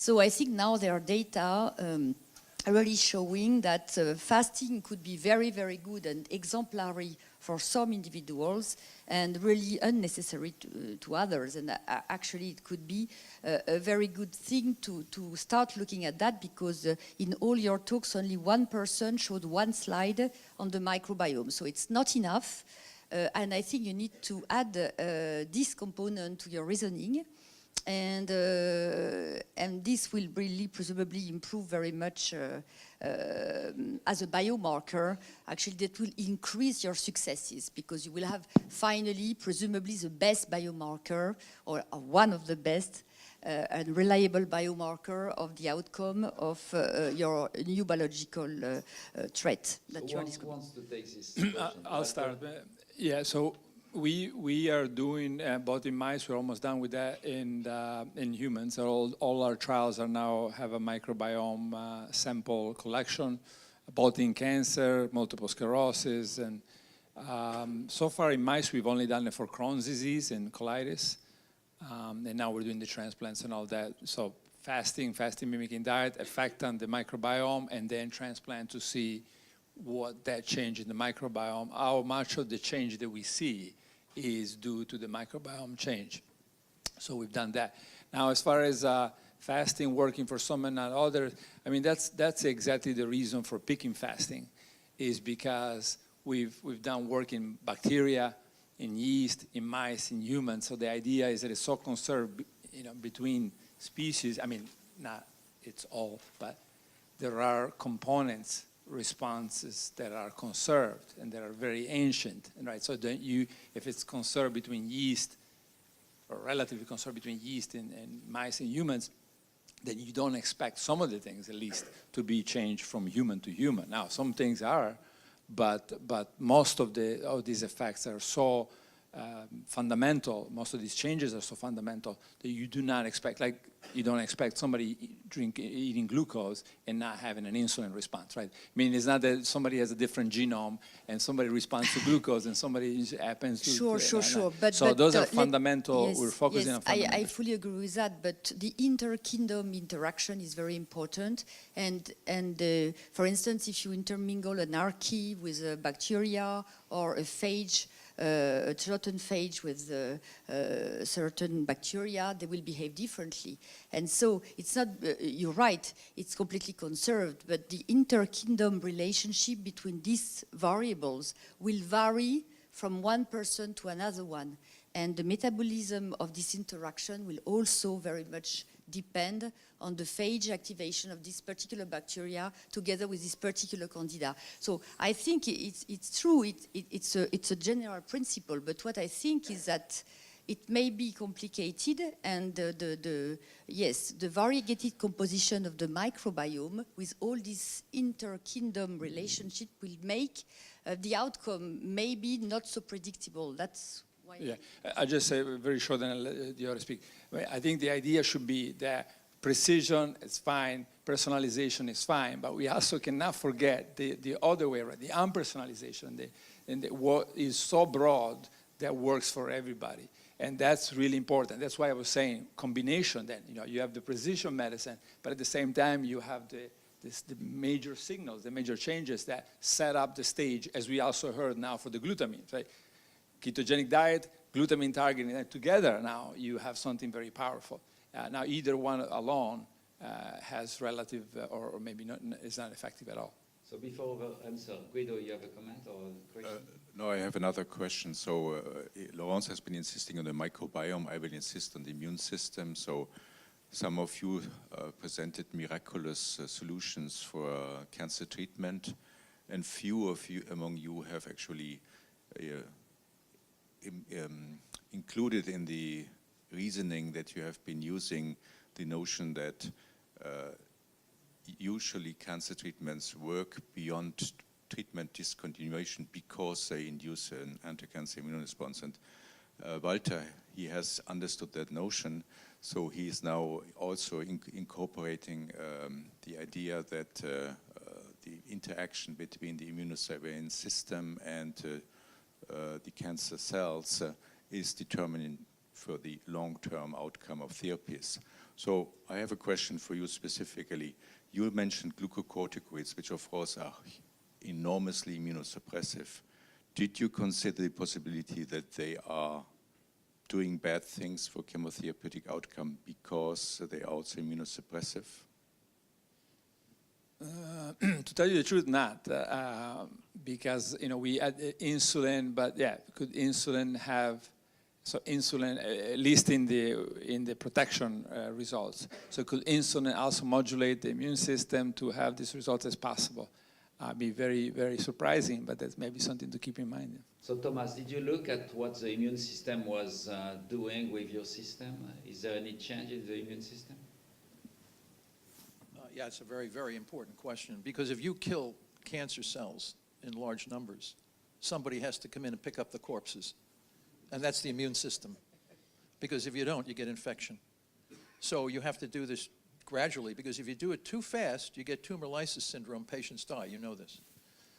So I think now there are data really showing that fasting could be very, very good and exemplary for some individuals and really unnecessary to others. And actually it could be a very good thing to start looking at that, because in all your talks only one person showed one slide on the microbiome. So it's not enough. And I think you need to add this component to your reasoning. And this will really presumably improve very much as a biomarker. Actually, that will increase your successes, because you will have finally, presumably, the best biomarker, or one of the best, and reliable biomarker of the outcome of your new biological threat that you are describing. Who wants to take this question? I'll start. Yeah, so we are doing, both in mice, we're almost done with that, in humans. All our trials are now have a microbiome sample collection, both in cancer, multiple sclerosis, and so far in mice we've only done it for Crohn's disease and colitis, and now we're doing the transplants and all that. So fasting mimicking diet, effect on the microbiome, and then transplant to see what that change in the microbiome, how much of the change that we see is due to the microbiome change. So we've done that. Now, as far as fasting working for some and not others, I mean, that's exactly the reason for picking fasting, is because we've done work in bacteria, in yeast, in mice, in humans. So the idea is that it's so conserved, between species. I mean, not it's all, but there are components, responses that are conserved and that are very ancient, right? So if it's conserved between yeast, or relatively conserved between yeast and mice and humans, then you don't expect some of the things, at least, to be changed from human to human. Now, some things are, but most of these effects are so fundamental, most of these changes are so fundamental that you do not expect, like you don't expect somebody eating glucose and not having an insulin response, right? I mean, it's not that somebody has a different genome and somebody responds to glucose and somebody happens to... Sure. But those are fundamental, yes, we're focusing on fundamental. I fully agree with that, but the inter-kingdom interaction is very important. And for instance, if you intermingle an archaea with a bacteria or a phage, a certain phage with certain bacteria, they will behave differently. And so it's not, you're right, it's completely conserved, but the inter-kingdom relationship between these variables will vary from one person to another one. And the metabolism of this interaction will also very much depend on the phage activation of this particular bacteria together with this particular candida. So I think it's true, it's a general principle, but what I think is that it may be complicated, and the variegated composition of the microbiome with all this inter-kingdom relationship will make the outcome maybe not so predictable. That's why. Yeah, I'll just say very short and I'll let the other speak. I think the idea should be that precision is fine, personalization is fine, but we also cannot forget the other way around, the unpersonalization, what is so broad that works for everybody. And that's really important. That's why I was saying combination then. You have the precision medicine, but at the same time you have the major signals, the major changes that set up the stage, as we also heard now for the glutamine, right? Ketogenic diet, glutamine targeting, and together now you have something very powerful. Now either one alone has relative, or maybe not, is not effective at all. So before the answer, Guido, you have a comment or a question? No, I have another question. So Laurent has been insisting on the microbiome. I will insist on the immune system. So some of you presented miraculous solutions for cancer treatment, and few of you among you have actually included in the reasoning that you have been using the notion that usually cancer treatments work beyond treatment discontinuation because they induce an anti-cancer immune response. And Valter, he has understood that notion, so he is now also incorporating the idea that the interaction between the immunosurveillance system and the cancer cells is determining for the long-term outcome of therapies. So I have a question for you specifically. You mentioned glucocorticoids, which of course are enormously immunosuppressive. Did you consider the possibility that they are doing bad things for chemotherapeutic outcome because they are also immunosuppressive? To tell you the truth, not because we add insulin, but yeah, could insulin have insulin at least in the protection results? So could insulin also modulate the immune system to have these results as possible? Be very, very surprising, but that's maybe something to keep in mind. So Thomas, did you look at what the immune system was doing with your system? Is there any change in the immune system? Yeah, it's a very, very important question, because if you kill cancer cells in large numbers, somebody has to come in and pick up the corpses, and that's the immune system, because if you don't, you get infection. So you have to do this gradually, because if you do it too fast, you get tumor lysis syndrome, patients die, you know this.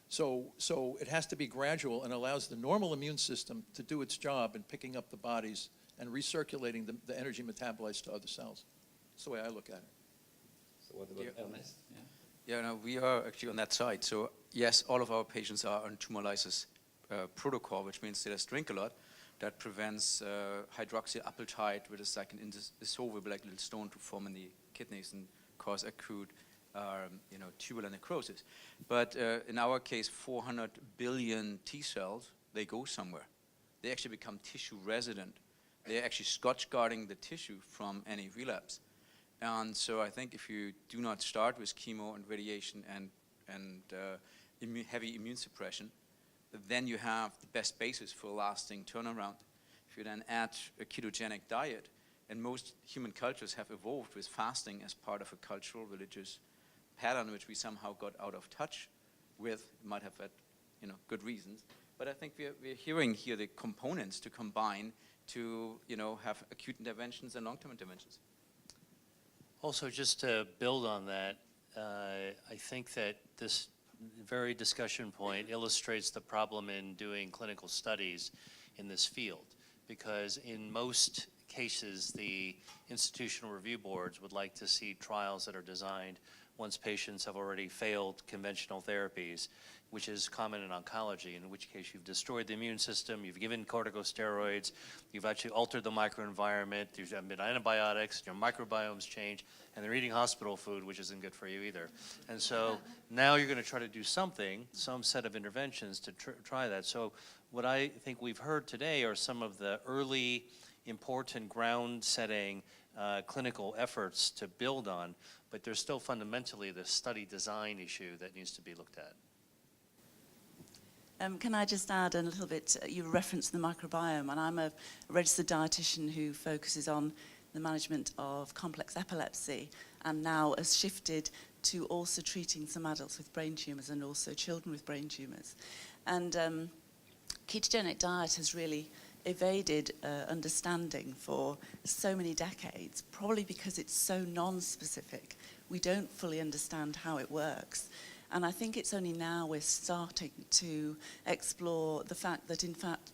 So it has to be gradual and allows the normal immune system to do its job in picking up the bodies and recirculating the energy metabolites to other cells. That's the way I look at it. So what about Ernest? Yeah, no, we are actually on that side. So yes, all of our patients are on tumor lysis protocol, which means they just drink a lot. That prevents hydroxyapatite, which is like an indissoluble like little stone to form in the kidneys and cause acute tubular necrosis. But in our case, 400 billion T cells, they go somewhere. They actually become tissue resident. They're actually Scotch guarding the tissue from any relapse. And so I think if you do not start with chemo and radiation and heavy immune suppression, then you have the best basis for a lasting turnaround. If you then add a ketogenic diet, and most human cultures have evolved with fasting as part of a cultural, religious pattern which we somehow got out of touch with, might have had good reasons. But I think we're hearing here the components to combine to have acute interventions and long-term interventions. Also, just to build on that, I think that this very discussion point illustrates the problem in doing clinical studies in this field, because in most cases the institutional review boards would like to see trials that are designed once patients have already failed conventional therapies, which is common in oncology, in which case you've destroyed the immune system, you've given corticosteroids, you've actually altered the microenvironment, there's been antibiotics, your microbiomes change, and they're eating hospital food, which isn't good for you either. And so now you're going to try to do something, some set of interventions to try that. So what I think we've heard today are some of the early important ground-setting clinical efforts to build on, but there's still fundamentally the study design issue that needs to be looked at. Can I just add a little bit? You referenced the microbiome, and I'm a registered dietitian who focuses on the management of complex epilepsy, and now has shifted to also treating some adults with brain tumours and also children with brain tumours. And ketogenic diet has really evaded understanding for so many decades, probably because it's so non-specific. We don't fully understand how it works. And I think it's only now we're starting to explore the fact that, in fact,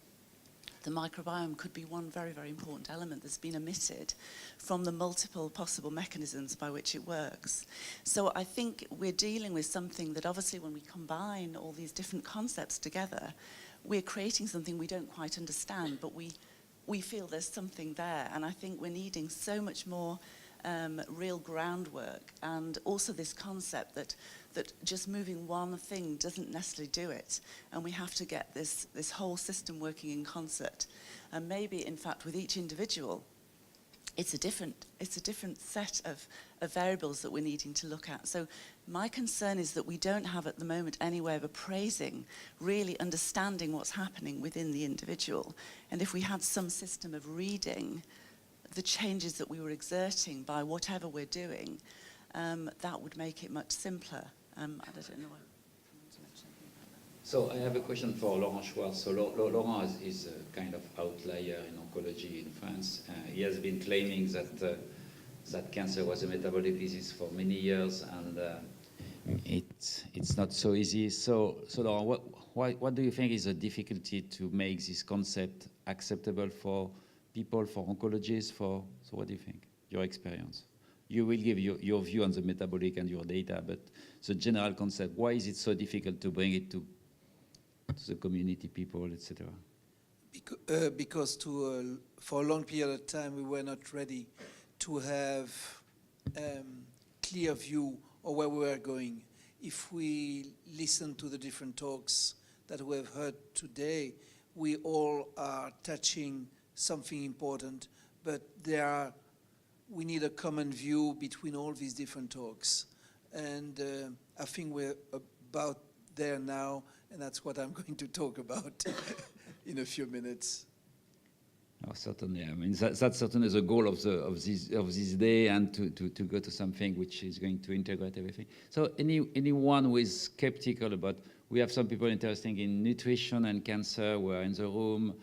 the microbiome could be one very, very important element that's been omitted from the multiple possible mechanisms by which it works. So I think we're dealing with something that obviously when we combine all these different concepts together, we're creating something we don't quite understand, but we feel there's something there. And I think we're needing so much more real groundwork, and also this concept that just moving one thing doesn't necessarily do it, and we have to get this whole system working in concert. And maybe, in fact, with each individual, it's a different set of variables that we're needing to look at. So my concern is that we don't have at the moment any way of appraising, really understanding what's happening within the individual. And if we had some system of reading the changes that we were exerting by whatever we're doing, that would make it much simpler. I don't know what you want to mention anything about that. So I have a question for Laurent Schwartz. So Laurent is a kind of outlier in oncology in France. He has been claiming that cancer was a metabolic disease for many years, and it's not so easy. So Laurent, what do you think is the difficulty to make this concept acceptable for people, for oncologists, so what do you think, your experience? You will give your view on the metabolic and your data, but the general concept, why is it so difficult to bring it to the community people, etc.? Because for a long period of time we were not ready to have clear view of where we were going. If we listen to the different talks that we have heard today, we all are touching something important, but we need a common view between all these different talks. And I think we're about there now, and that's what I'm going to talk about in a few minutes. Oh, certainly. I mean, that's certainly the goal of this day, and to go to something which is going to integrate everything. So anyone who is skeptical about, we have some people interested in nutrition and cancer who are in the room,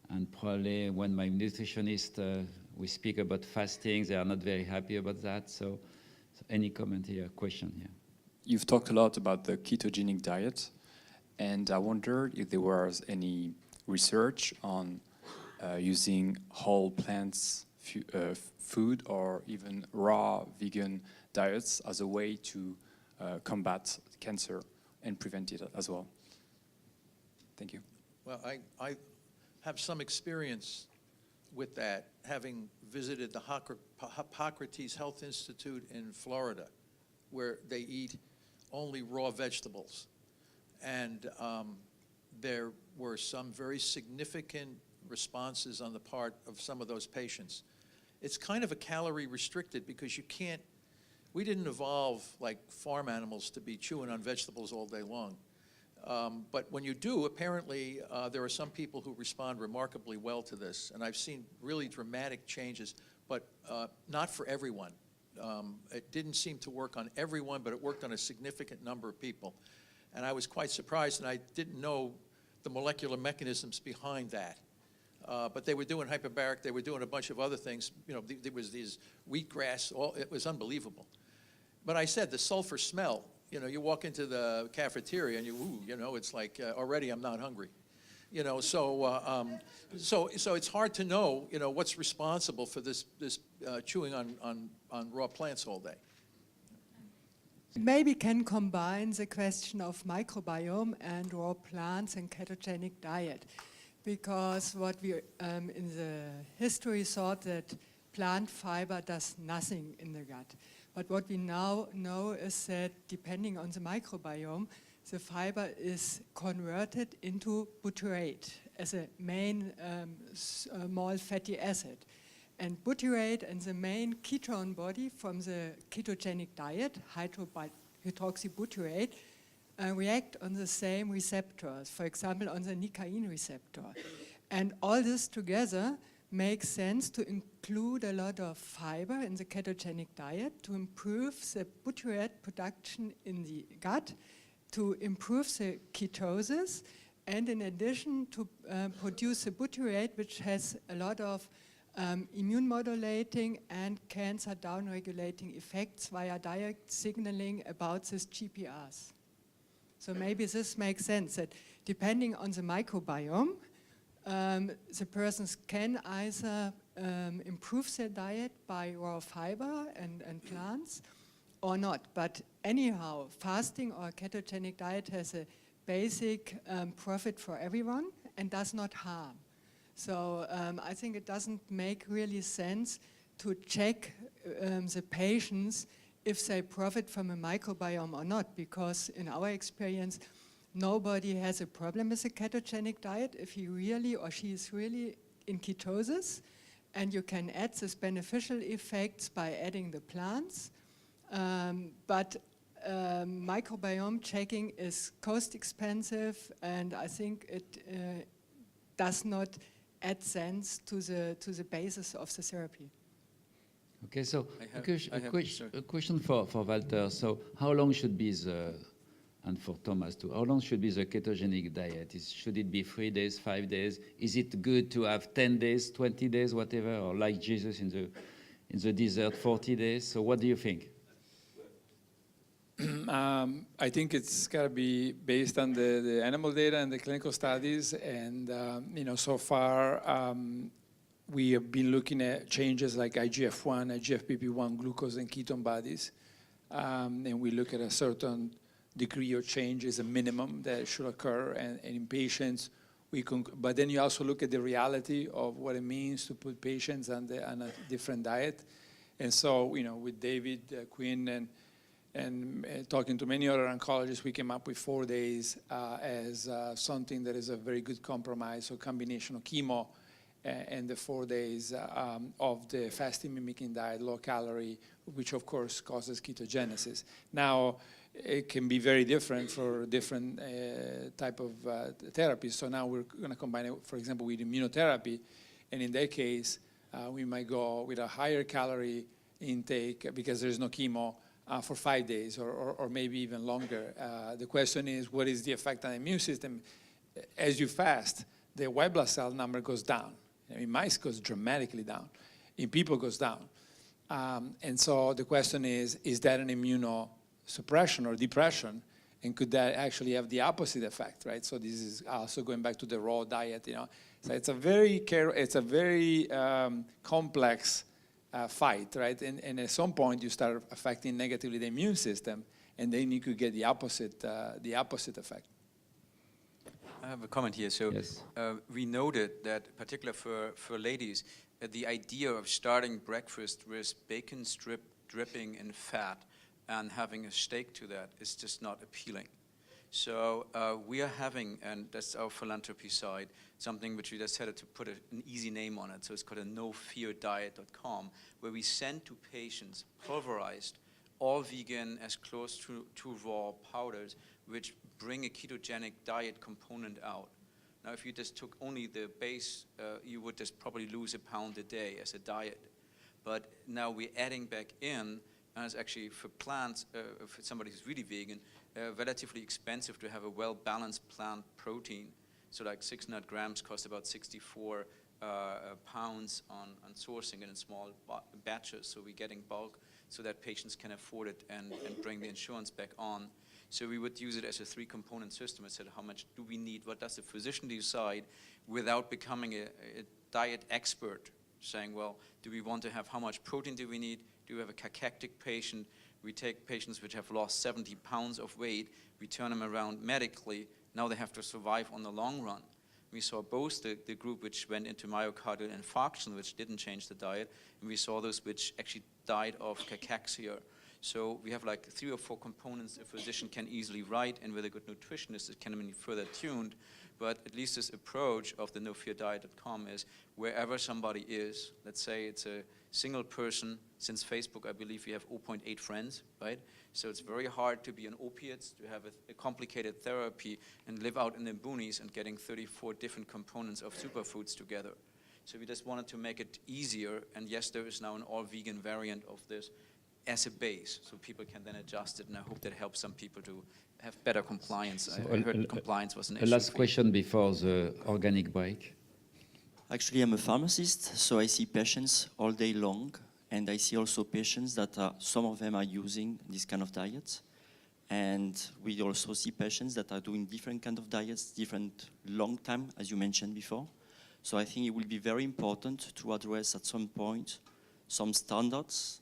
and probably when my nutritionist, we speak about fasting, they are not very happy about that. So any comment here, question here? You've talked a lot about the ketogenic diet, and I wondered if there was any research on using whole plants food or even raw vegan diets as a way to combat cancer and prevent it as well. Thank you. Well, I have some experience with that, having visited the Hippocrates Health Institute in Florida, where they eat only raw vegetables. And there were some very significant responses on the part of some of those patients. It's kind of a calorie restricted because you can't, we didn't evolve like farm animals to be chewing on vegetables all day long. But when you do, apparently there are some people who respond remarkably well to this, and I've seen really dramatic changes, but not for everyone. It didn't seem to work on everyone, but it worked on a significant number of people. And I was quite surprised, and I didn't know the molecular mechanisms behind that. But they were doing hyperbaric, they were doing a bunch of other things. You know, there was these wheatgrass, it was unbelievable. But I said, the sulfur smell, you know, you walk into the cafeteria and you know, it's like, already I'm not hungry. You know, so it's hard to know, you know, what's responsible for this chewing on raw plants all day. Maybe can combine the question of microbiome and raw plants and ketogenic diet. Because what we in the history thought that plant fiber does nothing in the gut. But what we now know is that depending on the microbiome, the fiber is converted into butyrate as a main small fatty acid. And butyrate and the main ketone body from the ketogenic diet, hydroxybutyrate, react on the same receptors, for example, on the nicotine receptor. And all this together makes sense to include a lot of fiber in the ketogenic diet to improve the butyrate production in the gut, to improve the ketosis, and in addition to produce a butyrate which has a lot of immune modulating and cancer downregulating effects via direct signaling about these GPRs. So maybe this makes sense that depending on the microbiome, the persons can either improve their diet by raw fiber and plants or not. But anyhow, fasting or ketogenic diet has a basic profit for everyone and does not harm. So I think it doesn't make really sense to check the patients if they profit from a microbiome or not, because in our experience, nobody has a problem with a ketogenic diet if he really or she is really in ketosis, and you can add this beneficial effects by adding the plants. But microbiome checking is cost expensive, and I think it does not add sense to the basis of the therapy. Okay, so a question for Valter. So how long should be and for Thomas too, how long should be the ketogenic diet? Should it be 3 days, 5 days? Is it good to have 10 days, 20 days, whatever, or like Jesus in the desert, 40 days? So what do you think? I think it's got to be based on the animal data and the clinical studies, and you know, so far we have been looking at changes like IGF-1, IGF-PP1, glucose, and ketone bodies. And we look at a certain degree of change is a minimum that should occur. And in patients, but then you also look at the reality of what it means to put patients on a different diet. And so, you know, with David Quinn and talking to many other oncologists, we came up with 4 days as something that is a very good compromise. So combination of chemo and the 4 days of the fasting mimicking diet, low calorie, which of course causes ketogenesis. Now, it can be very different for different type of therapies. So now we're going to combine it, for example, with immunotherapy. And in that case, we might go with a higher calorie intake because there's no chemo for 5 days or maybe even longer. The question is, what is the effect on the immune system? As you fast, the white blood cell number goes down. In mice, it goes dramatically down. In people, it goes down. And so the question is that an immunosuppression or depression? And could that actually have the opposite effect, right? So this is also going back to the raw diet, you know. So it's a very complex fight, right? And at some point, you start affecting negatively the immune system, and then you could get the opposite effect. I have a comment here. So Yes. We noted that, particularly for ladies, the idea of starting breakfast with bacon strip dripping in fat and having a steak to that is just not appealing. So we are having, and that's our philanthropy side, something which we decided to put an easy name on it. So it's called a nofeardiet.com, where we send to patients pulverized, all vegan, as close to raw powders, which bring a ketogenic diet component out. Now, if you just took only the base, you would just probably lose a pound a day as a diet. But now we're adding back in, and it's actually for plants, for somebody who's really vegan, relatively expensive to have a well-balanced plant protein. So like 600 grams cost about 64 pounds on sourcing it in small batches. So we're getting bulk so that patients can afford it and bring the insurance back on. So we would use it as a 3-component system. I said, how much do we need? What does the physician decide without becoming a diet expert? Saying, well, do we want to have, how much protein do we need? Do we have a cachectic patient? We take patients which have lost 70 pounds of weight, we turn them around medically. Now they have to survive on the long run. We saw both the group which went into myocardial infarction, which didn't change the diet, and we saw those which actually died of cachexia. So we have like 3 or 4 components a physician can easily write, and with a good nutritionist it can be further tuned. But at least this approach of the nofeardiet.com is wherever somebody is, let's say it's a single person, since Facebook I believe we have 0.8 friends, right? So it's very hard to be on opiates, to have a complicated therapy and live out in the boonies and getting 34 different components of superfoods together. So we just wanted to make it easier, and yes, there is now an all-vegan variant of this as a base, so people can then adjust it, and I hope that helps some people to have better compliance. So I heard compliance was an issue. A last question before the organic break. Actually, I'm a pharmacist, so I see patients all day long, and I see also patients that some of them are using this kind of diets, and we also see patients that are doing different kind of diets, different long time, as you mentioned before. So I think it will be very important to address at some point some standards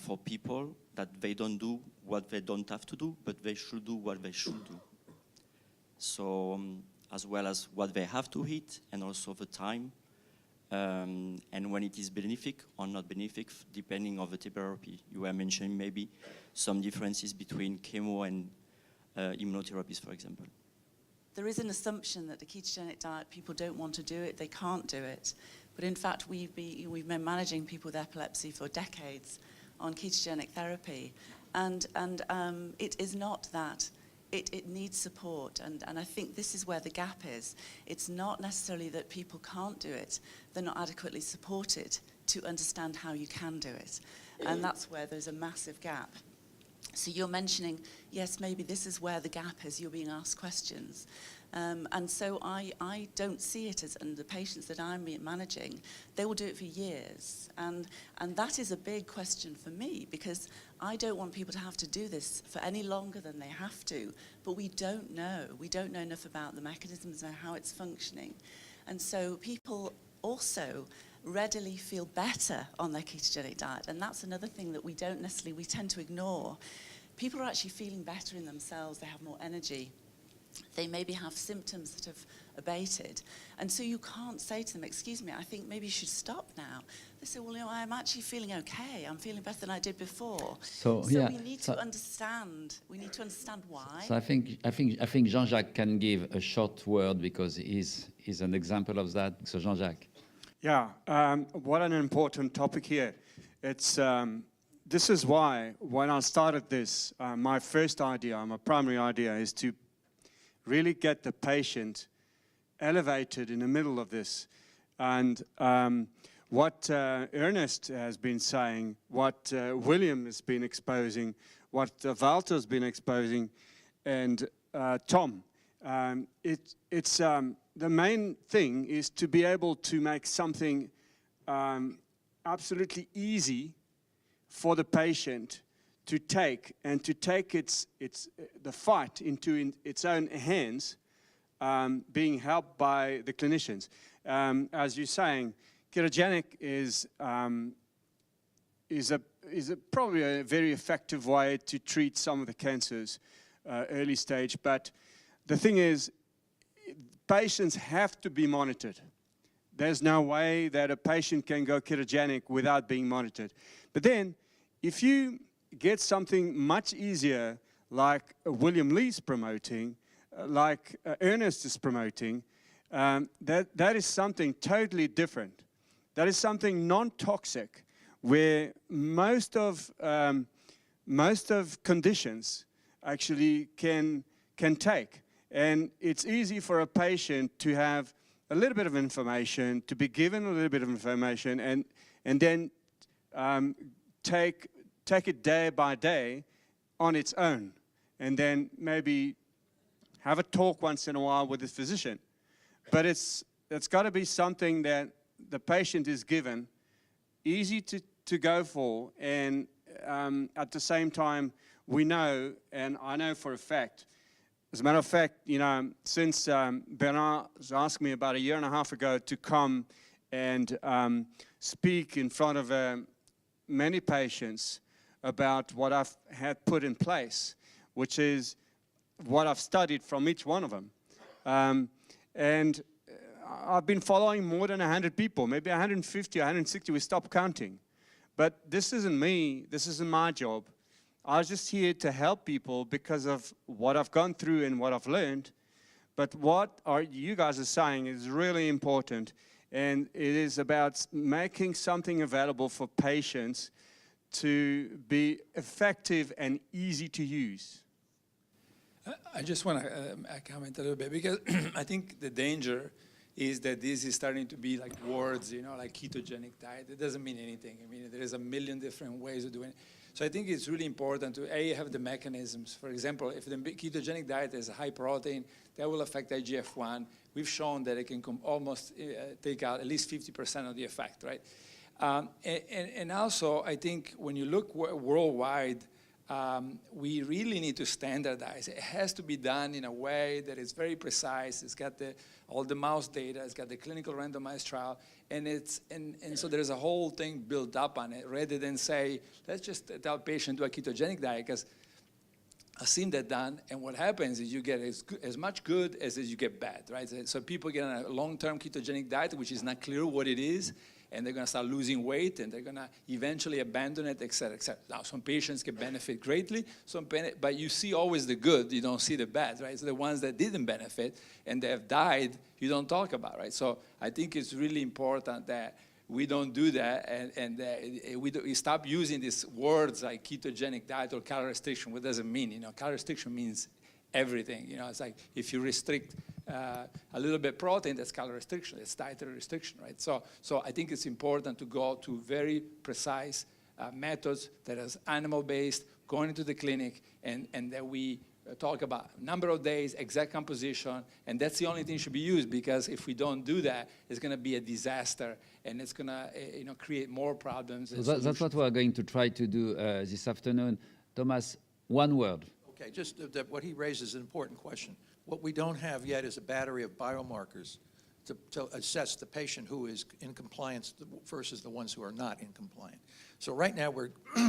for people that they don't do what they don't have to do, but they should do what they should do. So as well as what they have to eat, and also the time, and when it is benefic or not benefic, depending on the therapy. You were mentioning maybe some differences between chemo and immunotherapies, for example. There is an assumption that the ketogenic diet, people don't want to do it, they can't do it. But in fact, we've been managing people with epilepsy for decades on ketogenic therapy. And it is not that. It needs support. And I think this is where the gap is. It's not necessarily that people can't do it. They're not adequately supported to understand how you can do it. And that's where there's a massive gap. So you're mentioning, yes, maybe this is where the gap is. You're being asked questions. And so I don't see it as, and the patients that I'm managing, they will do it for years. And that is a big question for me, because I don't want people to have to do this for any longer than they have to. But we don't know. We don't know enough about the mechanisms and how it's functioning. And so people also readily feel better on their ketogenic diet. And that's another thing that we tend to ignore. People are actually feeling better in themselves, they have more energy. They maybe have symptoms that have abated. And so you can't say to them, excuse me, I think maybe you should stop now. They say, well, I'm actually feeling okay. I'm feeling better than I did before. So we need to understand. We need to understand why. So I think Jean-Jacques can give a short word because he's an example of that. So Jean-Jacques. Yeah, what an important topic here. It's this is why when I started this, my first idea, my primary idea, is to really get the patient elevated in the middle of this. And what Ernest has been saying, what William has been exposing, what Valter's been exposing, and Tom, it's the main thing is to be able to make something absolutely easy for the patient to take, and to take the fight into its own hands, being helped by the clinicians. As you're saying, ketogenic is probably a very effective way to treat some of the cancers early stage, but the thing is, patients have to be monitored. There's no way that a patient can go ketogenic without being monitored. But then, if you get something much easier, like William Lee's promoting, like Ernest is promoting, that is something totally different. That is something non-toxic, where most of conditions actually can take. And it's easy for a patient to have a little bit of information, to be given a little bit of information, and then take it day by day on its own, and then maybe have a talk once in a while with his physician. But it's got to be something that the patient is given, easy to go for, and at the same time, we know, and I know for a fact, as a matter of fact, you know, since Bernard asked me about 1.5 years ago to come and speak in front of many patients about what I've had put in place, which is what I've studied from each one of them. And I've been following more than 100 people, maybe 150, 160, we stopped counting. But this isn't me, this isn't my job. I was just here to help people because of what I've gone through and what I've learned. But what you guys are saying is really important, and it is about making something available for patients to be effective and easy to use. I just want to comment a little bit, because I think the danger is that this is starting to be like words, you know, like ketogenic diet. It doesn't mean anything. I mean, there is a million different ways of doing it. So I think it's really important to, have the mechanisms. For example, if the ketogenic diet is high protein, that will affect IGF-1. We've shown that it can almost take out at least 50% of the effect, right? And also, I think when you look worldwide, we really need to standardize. It has to be done in a way that is very precise. It's got all the mouse data. It's got the clinical randomized trial. And so there's a whole thing built up on it, rather than say, let's just tell patient do a ketogenic diet, because I've seen that done, and what happens is you get as much good as you get bad, right? So people get on a long-term ketogenic diet, which is not clear what it is, and they're going to start losing weight, and they're going to eventually abandon it, et cetera, et cetera. Now, some patients can benefit greatly, but you see always the good, you don't see the bad, right? So the ones that didn't benefit and they have died, you don't talk about, right? So I think it's really important that we don't do that, and we stop using these words like ketogenic diet or calorie restriction. What does it mean? You know, calorie restriction means everything. You know, it's like if you restrict a little bit protein, that's calorie restriction. It's dietary restriction, right? So I think it's important to go to very precise methods that is animal-based, going into the clinic, and that we talk about number of days, exact composition, and that's the only thing should be used, because if we don't do that, it's going to be a disaster, and it's going to create more problems. So that's what we're going to try to do this afternoon. Thomas, one word. Okay, just what he raises is an important question. What we don't have yet is a battery of biomarkers to assess the patient who is in compliance versus the ones who are not in compliance. So right now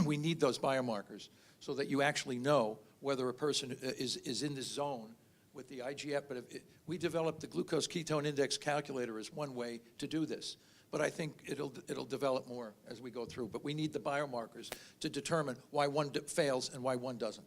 we need those biomarkers so that you actually know whether a person is in this zone with the IGF. But we developed the glucose ketone index calculator as one way to do this. But I think it'll develop more as we go through. But we need the biomarkers to determine why one fails and why one doesn't.